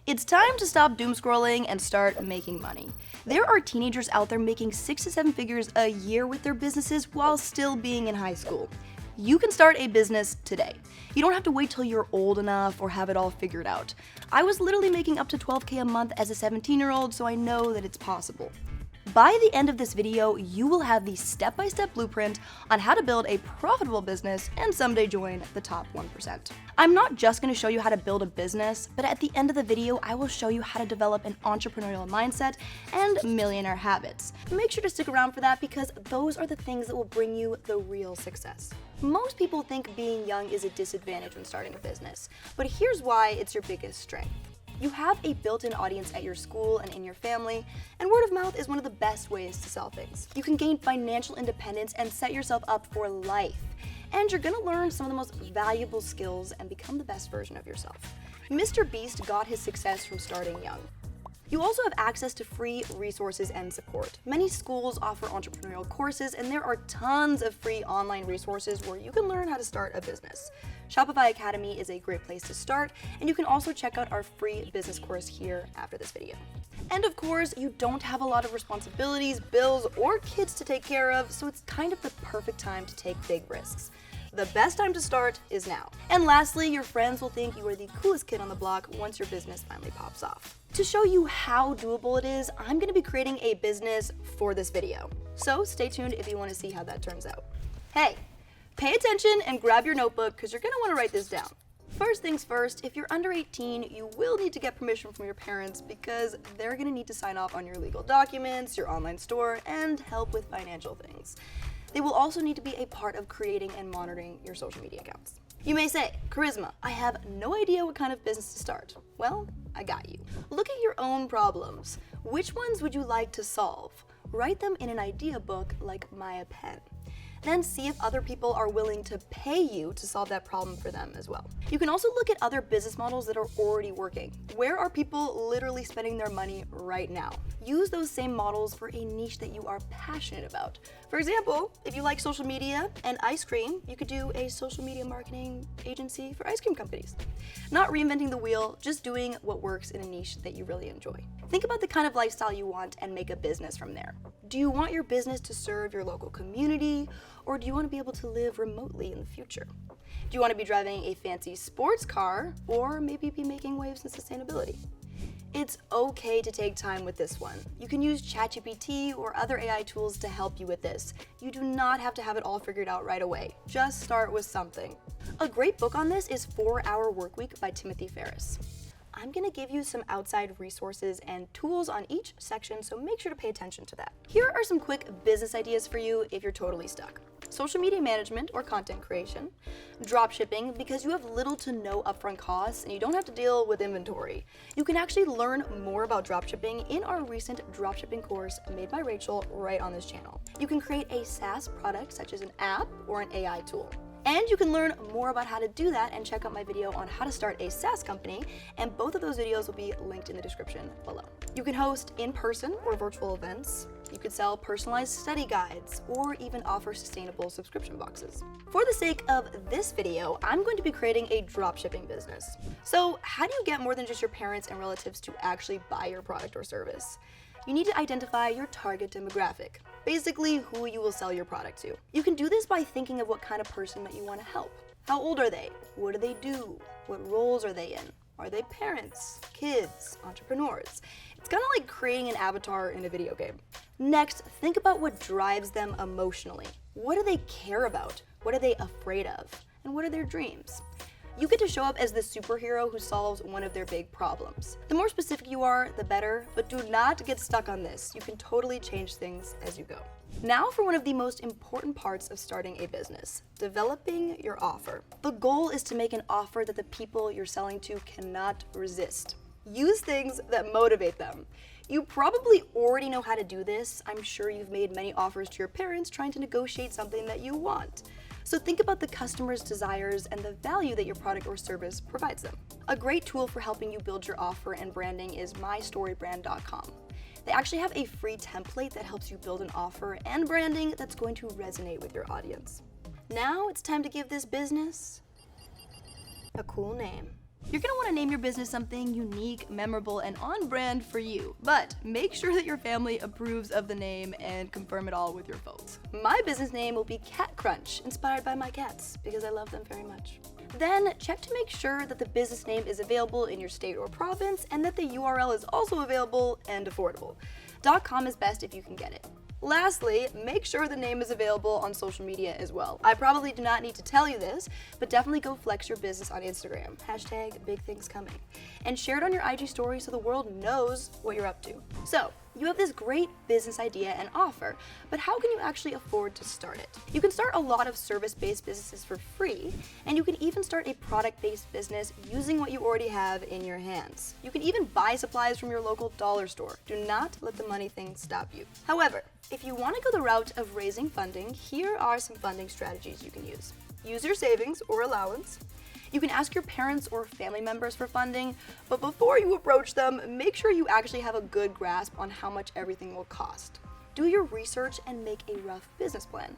It's time to stop doom scrolling and start making money. There are teenagers out there making 6 to 7 figures a year with their businesses while still being in high school. You can start a business today. You don't have to wait till you're old enough or have it all figured out. I was literally making up to $12K a month as a 17-year-old, so I know that it's possible. By the end of this video, you will have the step-by-step blueprint on how to build a profitable business and someday join the top 1%. I'm not just going to show you how to build a business, but at the end of the video, I will show you how to develop an entrepreneurial mindset and millionaire habits. Make sure to stick around for that because those are the things that will bring you the real success. Most people think being young is a disadvantage when starting a business, but here's why it's your biggest strength. You have a built-in audience at your school and in your family, and word of mouth is one of the best ways to sell things. You can gain financial independence and set yourself up for life. And you're gonna learn some of the most valuable skills and become the best version of yourself. Mr. Beast got his success from starting young. You also have access to free resources and support. Many schools offer entrepreneurial courses, and there are tons of free online resources where you can learn how to start a business. Shopify Academy is a great place to start, and you can also check out our free business course here after this video. And of course, you don't have a lot of responsibilities, bills, or kids to take care of, so it's kind of the perfect time to take big risks. The best time to start is now. And lastly, your friends will think you are the coolest kid on the block once your business finally pops off. To show you how doable it is, I'm going to be creating a business for this video. So stay tuned if you want to see how that turns out. Hey, pay attention and grab your notebook because you're going to want to write this down. First things first, if you're under 18, you will need to get permission from your parents because they're going to need to sign off on your legal documents, your online store, and help with financial things. They will also need to be a part of creating and monitoring your social media accounts. You may say, Charisma, I have no idea what kind of business to start. Well, I got you. Look at your own problems. Which ones would you like to solve? Write them in an idea book like Maya Pen. Then see if other people are willing to pay you to solve that problem for them as well. You can also look at other business models that are already working. Where are people literally spending their money right now? Use those same models for a niche that you are passionate about. For example, if you like social media and ice cream, you could do a social media marketing agency for ice cream companies. Not reinventing the wheel, just doing what works in a niche that you really enjoy. Think about the kind of lifestyle you want and make a business from there. Do you want your business to serve your local community, or do you want to be able to live remotely in the future? Do you want to be driving a fancy sports car, or maybe be making waves in sustainability? It's okay to take time with this one. You can use ChatGPT or other AI tools to help you with this. You do not have to have it all figured out right away. Just start with something. A great book on this is 4-Hour Workweek by Timothy Ferriss. I'm going to give you some outside resources and tools on each section, so make sure to pay attention to that. Here are some quick business ideas for you if you're totally stuck. Social media management or content creation, dropshipping because you have little to no upfront costs and you don't have to deal with inventory. You can actually learn more about dropshipping in our recent dropshipping course made by Rachel right on this channel. You can create a SaaS product such as an app or an AI tool. And you can learn more about how to do that and check out my video on how to start a SaaS company, and both of those videos will be linked in the description below. You can host in-person or virtual events. You could sell personalized study guides or even offer sustainable subscription boxes. For the sake of this video, I'm going to be creating a dropshipping business. So how do you get more than just your parents and relatives to actually buy your product or service? You need to identify your target demographic, basically who you will sell your product to. You can do this by thinking of what kind of person that you want to help. How old are they? What do they do? What roles are they in? Are they parents, kids, entrepreneurs? It's kind of like creating an avatar in a video game. Next, think about what drives them emotionally. What do they care about? What are they afraid of? And what are their dreams? You get to show up as the superhero who solves one of their big problems. The more specific you are, the better, but do not get stuck on this. You can totally change things as you go. Now for one of the most important parts of starting a business, developing your offer. The goal is to make an offer that the people you're selling to cannot resist. Use things that motivate them. You probably already know how to do this. I'm sure you've made many offers to your parents trying to negotiate something that you want. So think about the customer's desires and the value that your product or service provides them. A great tool for helping you build your offer and branding is mystorybrand.com. They actually have a free template that helps you build an offer and branding that's going to resonate with your audience. Now it's time to give this business a cool name. You're gonna wanna name your business something unique, memorable, and on brand for you, but make sure that your family approves of the name and confirm it all with your folks. My business name will be Cat Crunch, inspired by my cats, because I love them very much. Then check to make sure that the business name is available in your state or province and that the URL is also available and affordable. .com is best if you can get it. Lastly, make sure the name is available on social media as well. I probably do not need to tell you this, but definitely go flex your business on Instagram. #BigThingsComing. And share it on your IG story so the world knows what you're up to. So, you have this great business idea and offer, but how can you actually afford to start it? You can start a lot of service-based businesses for free, and you can even start a product-based business using what you already have in your hands. You can even buy supplies from your local dollar store. Do not let the money thing stop you. However, if you want to go the route of raising funding, here are some funding strategies you can use. Use your savings or allowance. You can ask your parents or family members for funding, but before you approach them, make sure you actually have a good grasp on how much everything will cost. Do your research and make a rough business plan.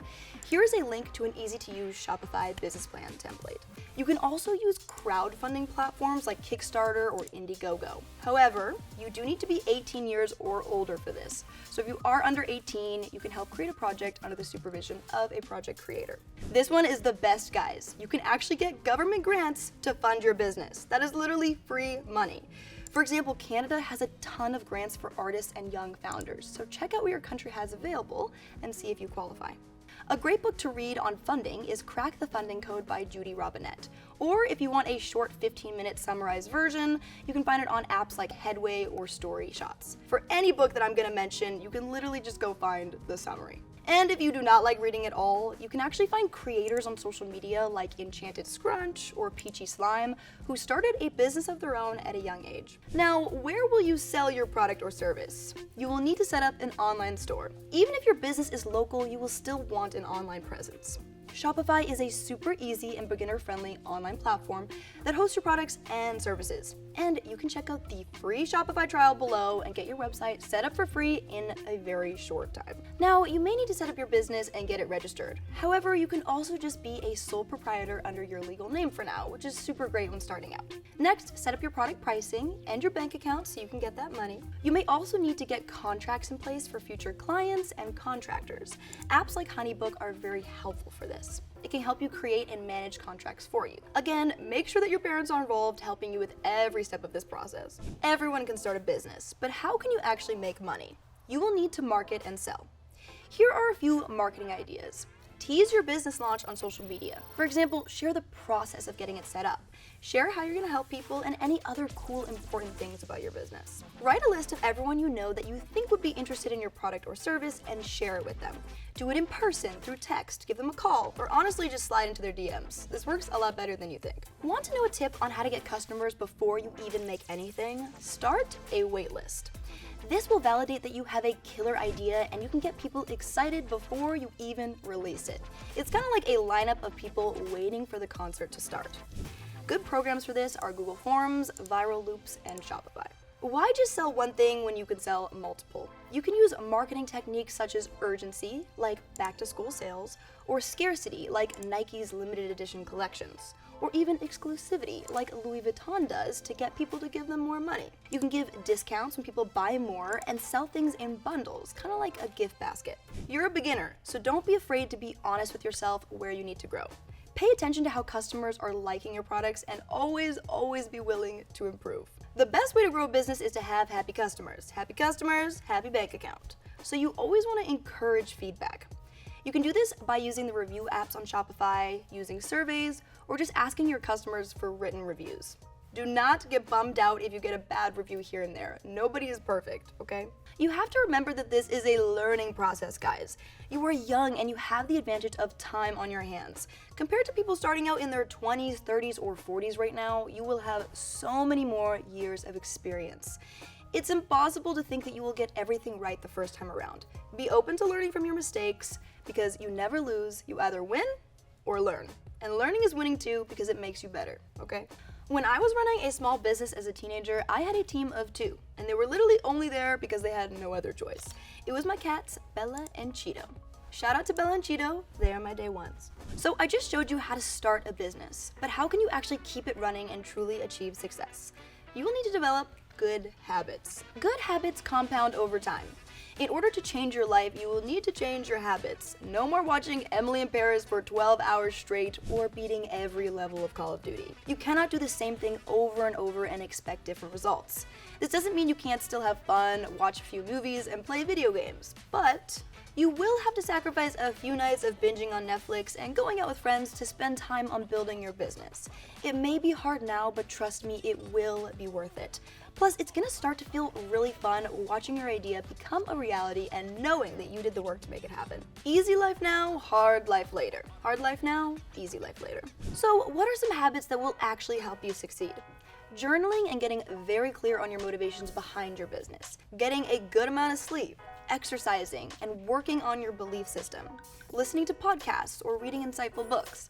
Here's a link to an easy-to-use Shopify business plan template. You can also use crowdfunding platforms like Kickstarter or Indiegogo. However, you do need to be 18 years or older for this. So if you are under 18, you can help create a project under the supervision of a project creator. This one is the best, guys. You can actually get government grants to fund your business. That is literally free money. For example, Canada has a ton of grants for artists and young founders, so check out what your country has available and see if you qualify. A great book to read on funding is Crack the Funding Code by Judy Robinette. Or if you want a short 15-minute summarized version, you can find it on apps like Headway or Story Shots. For any book that I'm going to mention, you can literally just go find the summary. And if you do not like reading at all, you can actually find creators on social media like Enchanted Scrunch or Peachy Slime who started a business of their own at a young age. Now, where will you sell your product or service? You will need to set up an online store. Even if your business is local, you will still want an online presence. Shopify is a super easy and beginner-friendly online platform that hosts your products and services. And you can check out the free Shopify trial below and get your website set up for free in a very short time. Now, you may need to set up your business and get it registered. However, you can also just be a sole proprietor under your legal name for now, which is super great when starting out. Next, set up your product pricing and your bank account so you can get that money. You may also need to get contracts in place for future clients and contractors. Apps like HoneyBook are very helpful for this. It can help you create and manage contracts for you. Again, make sure that your parents are involved, helping you with every step of this process. Everyone can start a business, but how can you actually make money? You will need to market and sell. Here are a few marketing ideas. Tease your business launch on social media. For example, share the process of getting it set up. Share how you're going to help people and any other cool, important things about your business. Write a list of everyone you know that you think would be interested in your product or service and share it with them. Do it in person, through text, give them a call, or honestly just slide into their DMs. This works a lot better than you think. Want to know a tip on how to get customers before you even make anything? Start a wait list. This will validate that you have a killer idea and you can get people excited before you even release it. It's kind of like a lineup of people waiting for the concert to start. Good programs for this are Google Forms, Viral Loops, and Shopify. Why just sell one thing when you can sell multiple? You can use marketing techniques such as urgency, like back-to-school sales, or scarcity, like Nike's limited edition collections, or even exclusivity, like Louis Vuitton does to get people to give them more money. You can give discounts when people buy more and sell things in bundles, kind of like a gift basket. You're a beginner, so don't be afraid to be honest with yourself where you need to grow. Pay attention to how customers are liking your products and always be willing to improve. The best way to grow a business is to have happy customers. Happy customers, happy bank account. So you always want to encourage feedback. You can do this by using the review apps on Shopify, using surveys, or just asking your customers for written reviews. Do not get bummed out if you get a bad review here and there. Nobody is perfect, okay? You have to remember that this is a learning process, guys. You are young and you have the advantage of time on your hands. Compared to people starting out in their 20s, 30s, or 40s right now, you will have so many more years of experience. It's impossible to think that you will get everything right the first time around. Be open to learning from your mistakes because you never lose. You either win or learn. And learning is winning too because it makes you better, okay? When I was running a small business as a teenager, I had a team of 2, and they were literally only there because they had no other choice. It was my cats, Bella and Cheeto. Shout out to Bella and Cheeto, they are my day ones. So I just showed you how to start a business, but how can you actually keep it running and truly achieve success? You will need to develop good habits. Good habits compound over time. In order to change your life, you will need to change your habits. No more watching Emily in Paris for 12 hours straight or beating every level of Call of Duty. You cannot do the same thing over and over and expect different results. This doesn't mean you can't still have fun, watch a few movies, and play video games, but you will have to sacrifice a few nights of binging on Netflix and going out with friends to spend time on building your business. It may be hard now, but trust me, it will be worth it. Plus, it's gonna start to feel really fun watching your idea become a reality and knowing that you did the work to make it happen. Easy life now, hard life later. Hard life now, easy life later. So, what are some habits that will actually help you succeed? Journaling and getting very clear on your motivations behind your business. Getting a good amount of sleep. Exercising and working on your belief system. Listening to podcasts or reading insightful books.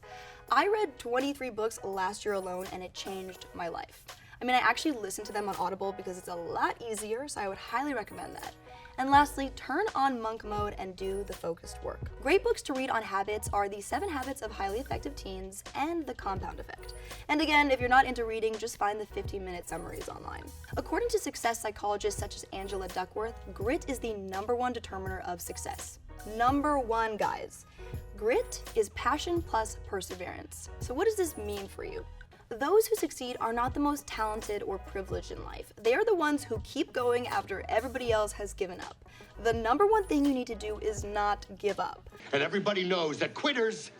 I read 23 books last year alone and it changed my life. I mean, I actually listened to them on Audible because it's a lot easier, so I would highly recommend that. And lastly, turn on monk mode and do the focused work. Great books to read on habits are The 7 Habits of Highly Effective Teens and The Compound Effect. And again, if you're not into reading, just find the 15-minute summaries online. According to success psychologists such as Angela Duckworth, grit is the #1 determiner of success. #1, guys. Grit is passion plus perseverance. So what does this mean for you? Those who succeed are not the most talented or privileged in life. They are the ones who keep going after everybody else has given up. The #1 thing you need to do is not give up. And everybody knows that quitters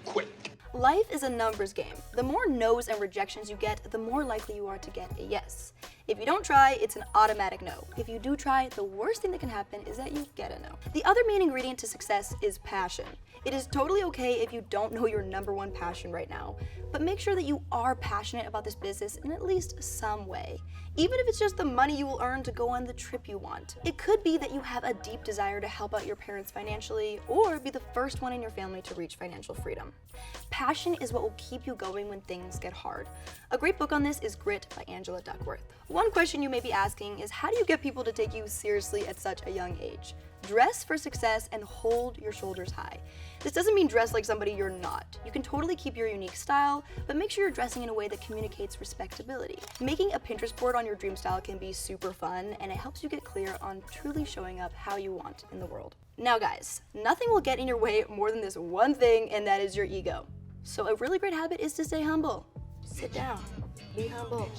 quit. Life is a numbers game. The more no's and rejections you get, the more likely you are to get a yes. If you don't try, it's an automatic no. If you do try, the worst thing that can happen is that you get a no. The other main ingredient to success is passion. It is totally okay if you don't know your #1 passion right now, but make sure that you are passionate about this business in at least some way. Even if it's just the money you will earn to go on the trip you want. It could be that you have a deep desire to help out your parents financially or be the first one in your family to reach financial freedom. Passion is what will keep you going when things get hard. A great book on this is Grit by Angela Duckworth. One question you may be asking is, how do you get people to take you seriously at such a young age? Dress for success and hold your shoulders high. This doesn't mean dress like somebody you're not. You can totally keep your unique style, but make sure you're dressing in a way that communicates respectability. Making a Pinterest board on your dream style can be super fun, and it helps you get clear on truly showing up how you want in the world. Now guys, nothing will get in your way more than this one thing, and that is your ego. So a really great habit is to stay humble. Sit down, be humble.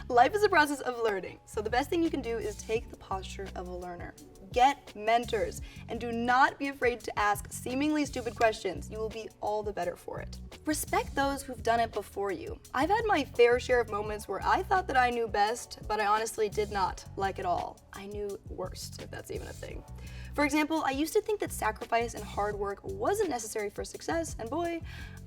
Life is a process of learning, so the best thing you can do is take the posture of a learner. Get mentors, and do not be afraid to ask seemingly stupid questions. You will be all the better for it. Respect those who've done it before you. I've had my fair share of moments where I thought that I knew best, but I honestly did not like it all. I knew worst, if that's even a thing. For example, I used to think that sacrifice and hard work wasn't necessary for success, and boy,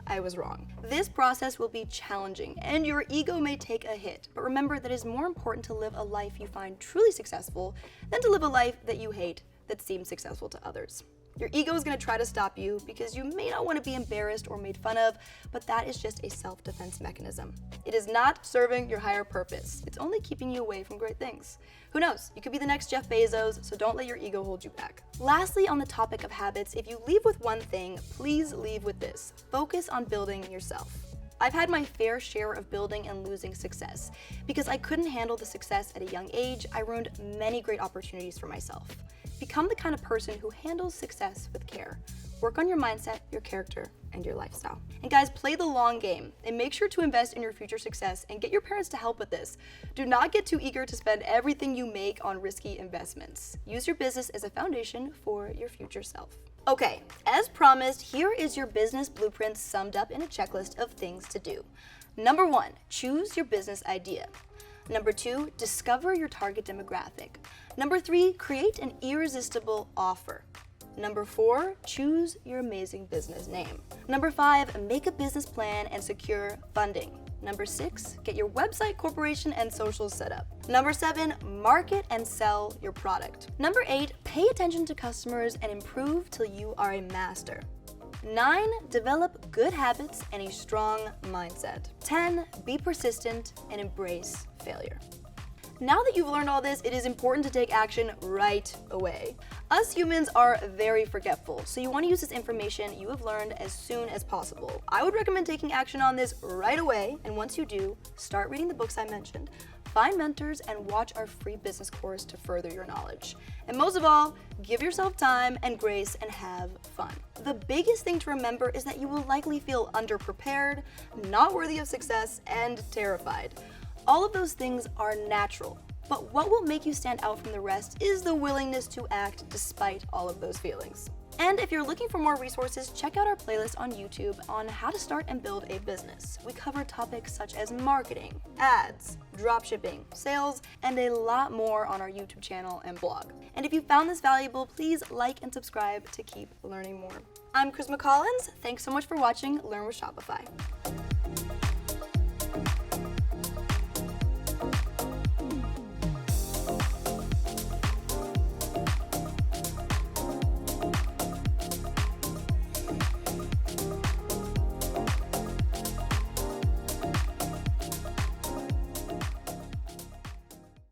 I was wrong. This process will be challenging, and your ego may take a hit, but remember that it is more important to live a life you find truly successful than to live a life that you hate that seems successful to others. Your ego is going to try to stop you because you may not want to be embarrassed or made fun of, but that is just a self-defense mechanism. It is not serving your higher purpose. It's only keeping you away from great things. Who knows? You could be the next Jeff Bezos, so don't let your ego hold you back. Lastly, on the topic of habits, if you leave with one thing, please leave with this. Focus on building yourself. I've had my fair share of building and losing success. Because I couldn't handle the success at a young age, I ruined many great opportunities for myself. Become the kind of person who handles success with care. Work on your mindset, your character, and your lifestyle. And guys, play the long game and make sure to invest in your future success and get your parents to help with this. Do not get too eager to spend everything you make on risky investments. Use your business as a foundation for your future self. Okay, as promised, here is your business blueprint summed up in a checklist of things to do. Number 1, choose your business idea. Number 2, discover your target demographic. Number 3, create an irresistible offer. Number 4, choose your amazing business name. Number 5, make a business plan and secure funding. Number 6, get your website, corporation, and socials set up. Number 7, market and sell your product. Number 8, pay attention to customers and improve till you are a master. 9, develop good habits and a strong mindset. 10, be persistent and embrace failure. Now that you've learned all this, it is important to take action right away. Us humans are very forgetful, so you want to use this information you have learned as soon as possible. I would recommend taking action on this right away, and once you do, start reading the books I mentioned, find mentors, and watch our free business course to further your knowledge. And most of all, give yourself time and grace and have fun. The biggest thing to remember is that you will likely feel underprepared, not worthy of success, and terrified. All of those things are natural, but what will make you stand out from the rest is the willingness to act despite all of those feelings. And if you're looking for more resources, check out our playlist on YouTube on how to start and build a business. We cover topics such as marketing, ads, dropshipping, sales, and a lot more on our YouTube channel and blog. And if you found this valuable, please like and subscribe to keep learning more. I'm Chris McCollins. Thanks so much for watching Learn with Shopify.